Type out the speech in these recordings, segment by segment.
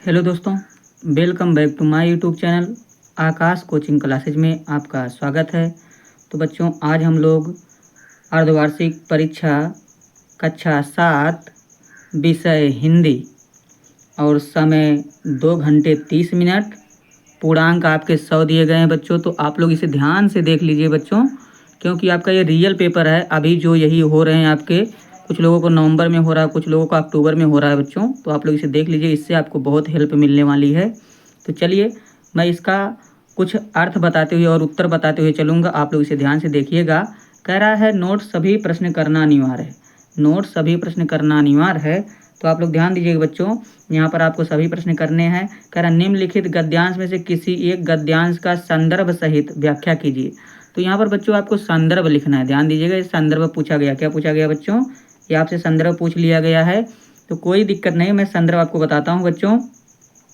Hello दोस्तों, welcome back to my YouTube channel Aakash coaching classes में आपका स्वागत है। तो बच्चों, आज हम लोग अर्धवार्षिक परीक्षा कक्षा 7 विषय हिंदी और समय 2 घंटे 30 मिनट, पूर्णांक आपके 100 दिए गए हैं बच्चों। तो आप लोग इसे ध्यान से देख लीजिए बच्चों, क्योंकि आपका ये रियल पेपर है। अभी जो यही हो रहे हैं आपके, कुछ लोगों को नवंबर में हो रहा है, कुछ लोगों को अक्टूबर में हो रहा है बच्चों। तो आप लोग इसे देख लीजिए, इससे आपको बहुत हेल्प मिलने वाली है। तो चलिए मैं इसका कुछ अर्थ बताते हुए और उत्तर बताते हुए चलूँगा, आप लोग इसे ध्यान से देखिएगा। कह रहा है नोट सभी प्रश्न करना अनिवार्य है। नोट सभी प्रश्न करना अनिवार्य है, तो आप लोग ध्यान दीजिएगा बच्चों। यहाँ पर आपको सभी प्रश्न करने हैं। कह रहा निम्नलिखित गद्यांश में से किसी एक गद्यांश का संदर्भ सहित व्याख्या कीजिए। तो यहाँ पर बच्चों आपको संदर्भ लिखना है। ध्यान दीजिएगा, ये संदर्भ पूछा गया। क्या पूछा गया बच्चों? ये आपसे संदर्भ पूछ लिया गया है, तो कोई दिक्कत नहीं, मैं संदर्भ आपको बताता हूँ बच्चों।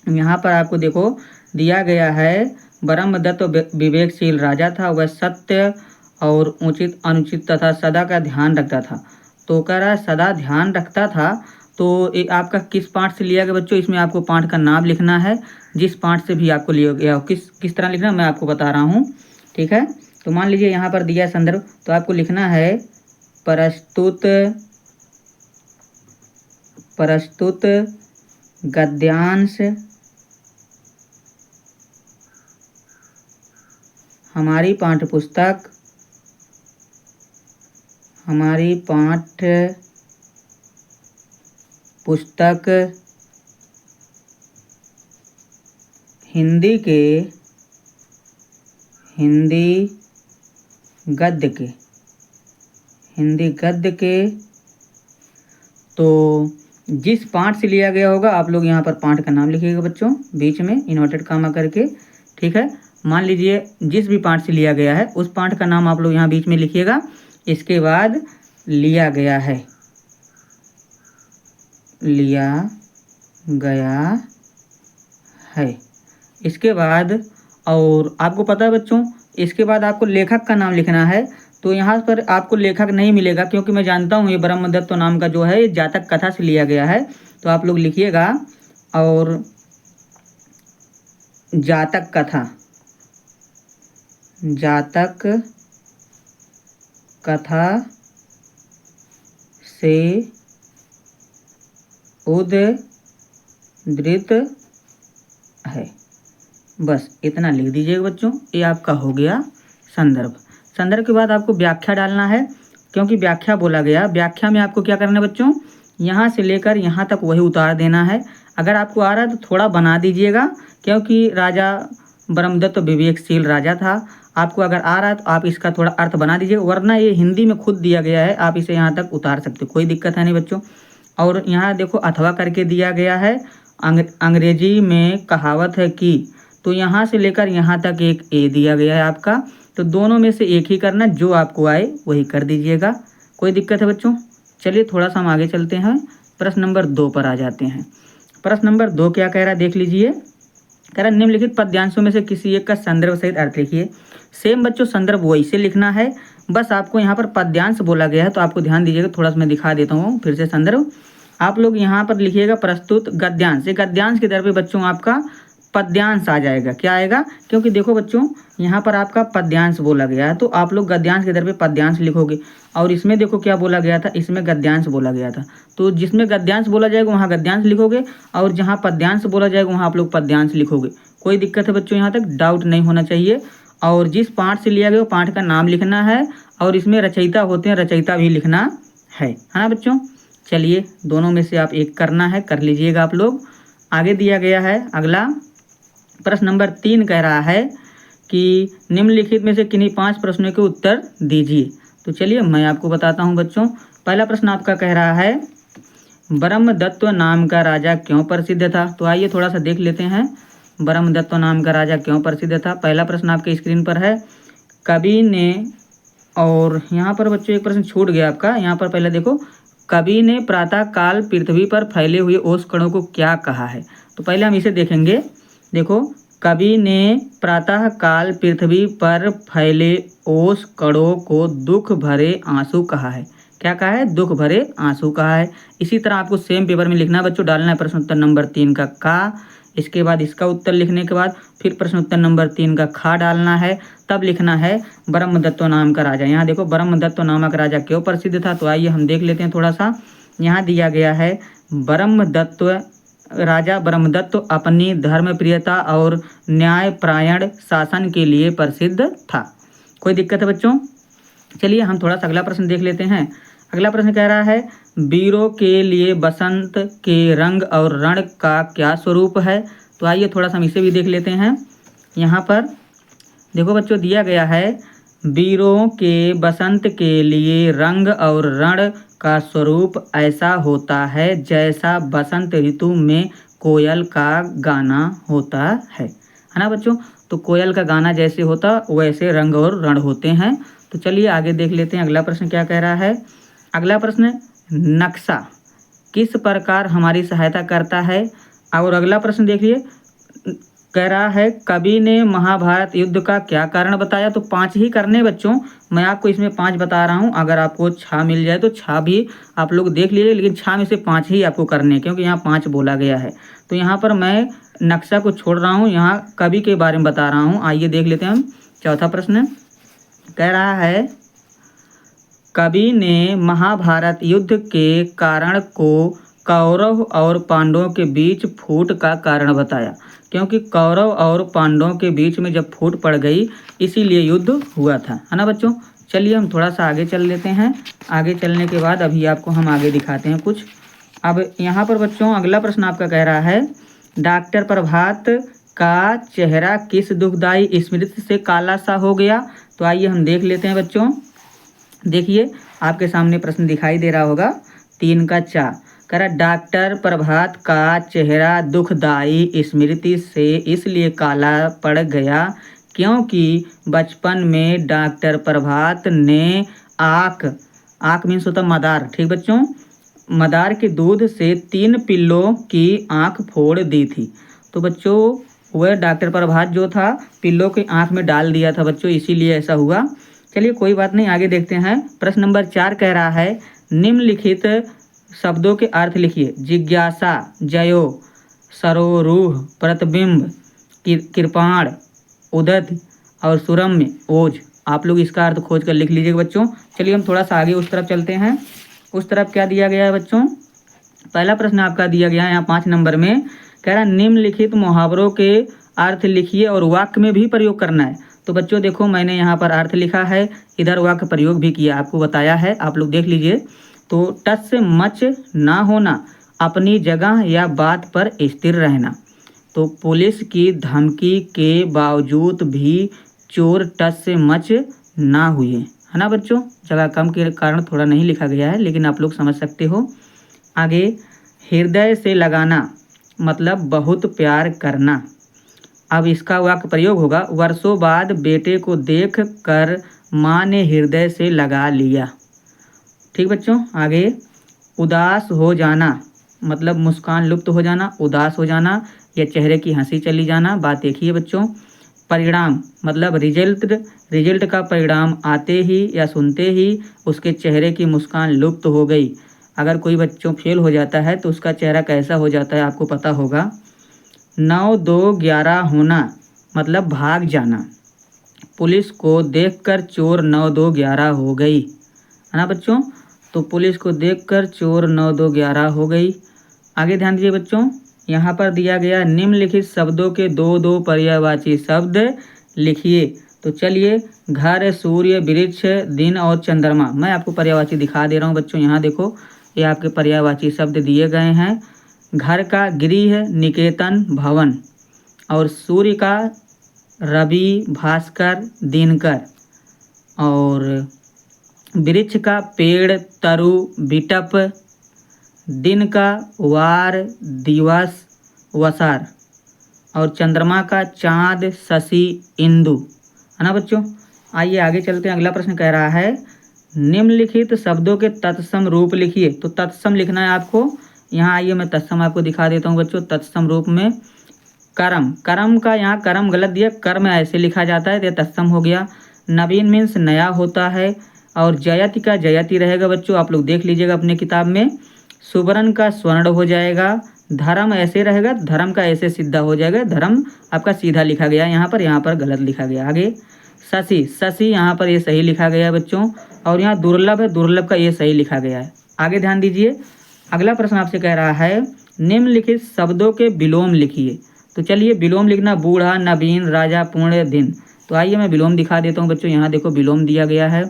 यहाँ पर आपको देखो दिया गया है, ब्रह्मदत्त विवेकशील राजा था, वह सत्य और उचित अनुचित तथा सदा का ध्यान रखता था। तो कह रहा है सदा ध्यान रखता था। तो ये आपका किस पाठ से लिया गया बच्चों? इसमें आपको पाठ का नाम लिखना है। जिस पाठ से भी आपको लिया गया हो, किस तरह लिखना मैं आपको बता रहा हूँ, ठीक है। तो मान लीजिए यहाँ पर दिया संदर्भ, तो आपको लिखना है प्रस्तुत गद्यांश हमारी पाठ्य पुस्तक हिंदी गद्य के तो जिस पाठ से लिया गया होगा, आप लोग यहाँ पर पाठ का नाम लिखिएगा बच्चों, बीच में इन्वर्टेड कामा करके, ठीक है। मान लीजिए जिस भी पाठ से लिया गया है उस पाठ का नाम आप लोग यहाँ बीच में लिखिएगा। इसके बाद लिया गया है, इसके बाद, और आपको पता है बच्चों, इसके बाद आपको लेखक का नाम लिखना है। तो यहाँ पर आपको लेखक नहीं मिलेगा, क्योंकि मैं जानता हूँ ये ब्रह्मदत्त नाम का जो है ये जातक कथा से लिया गया है। तो आप लोग लिखिएगा, और जातक कथा से उद्धृत है। बस इतना लिख दीजिएगा बच्चों। ये आपका हो गया संदर्भ। संदर्भ के बाद आपको व्याख्या डालना है, क्योंकि व्याख्या बोला गया। व्याख्या में आपको क्या करना है बच्चों? यहाँ से लेकर यहाँ तक वही उतार देना है। अगर आपको आ रहा है तो थोड़ा बना दीजिएगा, क्योंकि राजा ब्रह्मदत्त विवेकशील राजा था। आपको अगर आ रहा है तो आप इसका थोड़ा अर्थ बना दीजिएगा, वरना ये हिंदी में खुद दिया गया है, आप इसे यहाँ तक उतार सकते हो, कोई दिक्कत है नहीं बच्चों। और यहाँ देखो अथवा करके दिया गया है। अंग्रेजी में कहावत है कि, तो यहाँ से लेकर यहाँ तक एक ए दिया गया है आपका। तो दोनों में से एक ही करना, जो आपको आए वही कर दीजिएगा, कोई दिक्कत है बच्चों। चलिए थोड़ा सा हम आगे चलते हैं, प्रश्न नंबर 2 पर आ जाते हैं। प्रश्न नंबर 2 क्या कह रहा है देख लीजिए। कह रहा है निम्नलिखित पद्यांशों में से किसी एक का संदर्भ सहित अर्थ लिखिए। सेम बच्चों संदर्भ वैसे लिखना है, बस आपको यहाँ पर पद्यांश बोला गया है, तो आपको ध्यान दीजिएगा। थोड़ा सा मैं दिखा देता हूँ फिर से संदर्भ। आप लोग यहाँ पर लिखिएगा प्रस्तुत गद्यांश। गद्यांश के दर पे बच्चों आपका पद्यांश आ जाएगा। क्या आएगा? क्योंकि देखो बच्चों यहाँ पर आपका पद्यांश बोला गया है, तो आप लोग गद्यांश के दर पे पद्यांश लिखोगे। और इसमें देखो क्या बोला गया था, इसमें गद्यांश बोला गया था। तो जिसमें गद्यांश बोला जाएगा वहाँ गद्यांश लिखोगे, और जहाँ पद्यांश बोला जाएगा वहाँ आप लोग पद्यांश लिखोगे। कोई दिक्कत है बच्चों? यहाँ तक डाउट नहीं होना चाहिए। और जिस पाठ से लिया गया वो पाठ का नाम लिखना है, और इसमें रचयिता होते हैं, रचयिता भी लिखना है ना बच्चों। चलिए दोनों में से आप एक करना है, कर लीजिएगा आप लोग। आगे दिया गया है अगला प्रश्न नंबर 3 कह रहा है कि निम्नलिखित में से किन्हीं 5 प्रश्नों के उत्तर दीजिए। तो चलिए मैं आपको बताता हूं बच्चों। पहला प्रश्न आपका कह रहा है ब्रह्मदत्त नाम का राजा क्यों प्रसिद्ध था। तो आइए थोड़ा सा देख लेते हैं, ब्रह्मदत्त नाम का राजा क्यों प्रसिद्ध था। पहला प्रश्न आपके स्क्रीन पर है, कवि ने, और यहाँ पर बच्चों एक प्रश्न छूट गया आपका। यहाँ पर पहले देखो, कवि ने प्रातः काल पृथ्वी पर फैले हुए ओस कणों को क्या कहा है। तो पहले हम इसे देखेंगे। देखो, कवि ने प्रातः काल पृथ्वी पर फैले ओस कणों को दुख भरे आंसू कहा है। क्या कहा है? दुख भरे आंसू कहा है। इसी तरह आपको सेम पेपर में लिखना है बच्चों, डालना है प्रश्न उत्तर नंबर 3 का इसके बाद इसका उत्तर लिखने के बाद फिर प्रश्न उत्तर नंबर 3 का खा डालना है। तब लिखना है ब्रह्मदत्त नाम का राजा। यहाँ देखो ब्रह्मदत्त नामक राजा क्यों प्रसिद्ध था, तो आइए हम देख लेते हैं थोड़ा सा। यहाँ दिया गया है ब्रह्मदत्त राजा ब्रह्मदत्त अपनी धर्मप्रियता और न्यायपरायण शासन के लिए प्रसिद्ध था। कोई दिक्कत है बच्चों? चलिए हम थोड़ा सा अगला प्रश्न देख लेते हैं। अगला प्रश्न कह रहा है वीरों के लिए बसंत के रंग और रण का क्या स्वरूप है। तो आइए थोड़ा सा हम इसे भी देख लेते हैं। यहाँ पर देखो बच्चों दिया गया है वीरों के बसंत के लिए रंग और रण का स्वरूप ऐसा होता है जैसा बसंत ऋतु में कोयल का गाना होता है ना बच्चों। तो कोयल का गाना जैसे होता वैसे रंग और रण होते हैं। तो चलिए आगे देख लेते हैं अगला प्रश्न क्या कह रहा है। अगला प्रश्न नक्शा किस प्रकार हमारी सहायता करता है। और अगला प्रश्न देखिए कह रहा है कवि ने महाभारत युद्ध का क्या कारण बताया। तो 5 ही करने बच्चों, मैं आपको इसमें 5 बता रहा हूँ। अगर आपको 6 मिल जाए तो 6 भी आप लोग देख लीजिए, लेकिन 6 में से 5 ही आपको करने, क्योंकि यहाँ 5 बोला गया है। तो यहाँ पर मैं नक्शा को छोड़ रहा हूँ, यहाँ कवि के बारे में बता रहा हूँ। आइए देख लेते हैं हम। चौथा प्रश्न कह रहा है कवि ने महाभारत युद्ध के कारण को कौरव और पांडवों के बीच फूट का कारण बताया। क्योंकि कौरव और पांडवों के बीच में जब फूट पड़ गई इसीलिए युद्ध हुआ था, है ना बच्चों। चलिए हम थोड़ा सा आगे चल लेते हैं। आगे चलने के बाद अभी आपको हम आगे दिखाते हैं कुछ। अब यहाँ पर बच्चों अगला प्रश्न आपका कह रहा है डॉक्टर प्रभात का चेहरा किस दुखदाई स्मृति से काला सा हो गया। तो आइए हम देख लेते हैं बच्चों। देखिए आपके सामने प्रश्न दिखाई दे रहा होगा 3 का 4 कह रहा डॉक्टर प्रभात का चेहरा दुखदाई स्मृति से इसलिए काला पड़ गया क्योंकि बचपन में डॉक्टर प्रभात ने आँख मीन्स होता मदार, ठीक बच्चों, मदार के दूध से 3 पिल्लों की आँख फोड़ दी थी। तो बच्चों वह डॉक्टर प्रभात जो था पिल्लों की आँख में डाल दिया था बच्चों, इसीलिए ऐसा हुआ। चलिए कोई बात नहीं, आगे देखते हैं। प्रश्न नंबर 4 कह रहा है निम्नलिखित शब्दों के अर्थ लिखिए। जिज्ञासा, जयो, सरोरूह, प्रतिबिंब, कृपाण, उदत और सुरम्य, ओज। आप लोग इसका अर्थ खोज कर लिख लीजिएगा बच्चों। चलिए हम थोड़ा सा आगे उस तरफ चलते हैं। उस तरफ क्या दिया गया है बच्चों। पहला प्रश्न आपका दिया गया है यहाँ 5 नंबर में, कह रहा निम्नलिखित मुहावरों के अर्थ लिखिए और वाक्य में भी प्रयोग करना है। तो बच्चों देखो मैंने यहाँ पर अर्थ लिखा है, इधर वाक्य प्रयोग भी किया, आपको बताया है, आप लोग देख लीजिए। तो टच से मच ना होना, अपनी जगह या बात पर स्थिर रहना। तो पुलिस की धमकी के बावजूद भी चोर टच से मच ना हुए, है ना बच्चों। जगह कम के कारण थोड़ा नहीं लिखा गया है, लेकिन आप लोग समझ सकते हो। आगे हृदय से लगाना मतलब बहुत प्यार करना। अब इसका वाक्य प्रयोग होगा वर्षों बाद बेटे को देख कर माँ ने हृदय से लगा लिया। ठीक बच्चों। आगे उदास हो जाना मतलब मुस्कान लुप्त हो जाना, उदास हो जाना या चेहरे की हंसी चली जाना, बात देखिए बच्चों। परिणाम मतलब रिजल्ट का परिणाम आते ही या सुनते ही उसके चेहरे की मुस्कान लुप्त हो गई। अगर कोई बच्चों फेल हो जाता है तो उसका चेहरा कैसा हो जाता है आपको पता होगा। 9 2 11 होना मतलब भाग जाना। पुलिस को देखकर चोर 9 2 11 हो गई, है ना बच्चों। तो पुलिस को देखकर चोर 9 2 11 हो गई। आगे ध्यान दीजिए बच्चों, यहाँ पर दिया गया निम्नलिखित शब्दों के 2 2 पर्यायवाची शब्द लिखिए। तो चलिए घर, सूर्य, वृक्ष, दिन और चंद्रमा। मैं आपको पर्यायवाची दिखा दे रहा हूँ बच्चों। यहाँ देखो ये आपके पर्यायवाची शब्द दिए गए हैं। घर का गृह, निकेतन, भवन। और सूर्य का रवि, भास्कर, दिनकर। और वृक्ष का पेड़, तरु, बिटप। दिन का वार, दिवस, वसार। और चंद्रमा का चाँद, शशि, इंदु, है ना बच्चों। आइए आगे चलते हैं। अगला प्रश्न कह रहा है निम्नलिखित शब्दों के तत्सम रूप लिखिए। तो तत्सम लिखना है आपको। यहाँ आइए मैं तत्सम आपको दिखा देता हूँ बच्चों। तत्सम रूप में कर्म का यहाँ कर्म गलत दिया, कर्म ऐसे लिखा जाता है, तो तत्सम हो गया। नवीन मीन्स नया होता है। और जयति का जयति रहेगा बच्चों, आप लोग देख लीजिएगा अपने किताब में। सुवर्ण का स्वर्ण हो जाएगा। धर्म ऐसे रहेगा, धर्म का ऐसे सीधा हो जाएगा, धर्म आपका सीधा लिखा गया यहाँ पर गलत लिखा गया। आगे शशि, शशि यहाँ पर ये सही लिखा गया है बच्चों, और यहाँ दुर्लभ है, दुर्लभ का ये सही लिखा गया है। आगे ध्यान दीजिए, अगला प्रश्न आपसे कह रहा है निम्नलिखित शब्दों के विलोम लिखिए। तो चलिए विलोम लिखना, बूढ़ा, नवीन, राजा, पूर्ण, दिन। तो आइए मैं विलोम दिखा देता हूँ बच्चों। यहाँ देखो विलोम दिया गया है।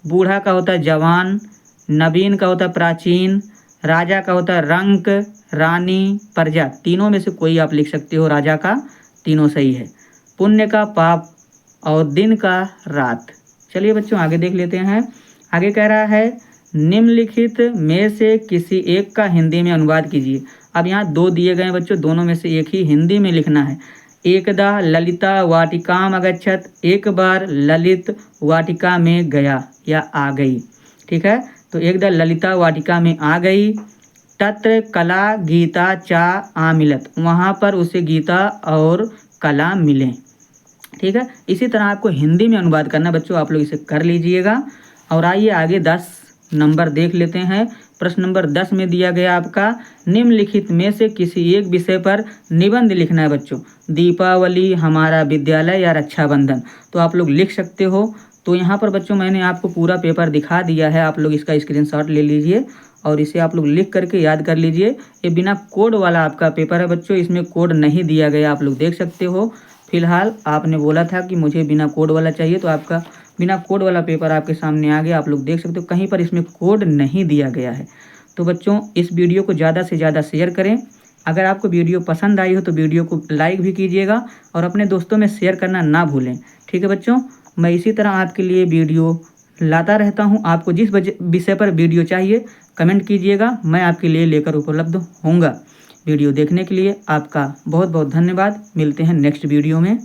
बूढ़ा का होता है जवान, नवीन का होता है प्राचीन, राजा का होता है रंक, रानी, प्रजा। तीनों में से कोई आप लिख सकते हो राजा का, तीनों सही है। पुण्य का पाप, और दिन का रात। चलिए बच्चों आगे देख लेते हैं। आगे कह रहा है निम्नलिखित में से किसी एक का हिंदी में अनुवाद कीजिए। अब यहाँ दो दिए गए हैं बच्चों, दोनों में से एक ही हिंदी में लिखना है। एकदा ललिता वाटिकाम अगच्छत, एक बार ललित वाटिका में गया या आ गई। ठीक है, तो एकदा ललिता वाटिका में आ गई। तत्र कला गीता चा आमिलत, वहाँ पर उसे गीता और कला मिले। ठीक है, इसी तरह आपको हिंदी में अनुवाद करना बच्चों, आप लोग इसे कर लीजिएगा। और आइए आगे 10 नंबर देख लेते हैं। प्रश्न नंबर 10 में दिया गया आपका निम्नलिखित में से किसी एक विषय पर निबंध लिखना है बच्चों। दीपावली, हमारा विद्यालय या रक्षाबंधन। तो आप लोग लिख सकते हो। तो यहाँ पर बच्चों मैंने आपको पूरा पेपर दिखा दिया है, आप लोग इसका स्क्रीनशॉट ले लीजिए और इसे आप लोग लिख करके याद कर लीजिए। ये बिना कोड वाला आपका पेपर है बच्चों, इसमें कोड नहीं दिया गया, आप लोग देख सकते हो। फिलहाल आपने बोला था कि मुझे बिना कोड वाला चाहिए, तो आपका बिना कोड वाला पेपर आपके सामने आ गया। आप लोग देख सकते हो कहीं पर इसमें कोड नहीं दिया गया है। तो बच्चों इस वीडियो को ज़्यादा से ज़्यादा शेयर करें। अगर आपको वीडियो पसंद आई हो तो वीडियो को लाइक भी कीजिएगा और अपने दोस्तों में शेयर करना ना भूलें। ठीक है बच्चों, मैं इसी तरह आपके लिए वीडियो लाता रहता हूँ। आपको जिस विषय पर वीडियो चाहिए कमेंट कीजिएगा, मैं आपके लिए लेकर उपलब्ध होऊंगा। वीडियो देखने के लिए आपका बहुत बहुत धन्यवाद। मिलते हैं नेक्स्ट वीडियो में।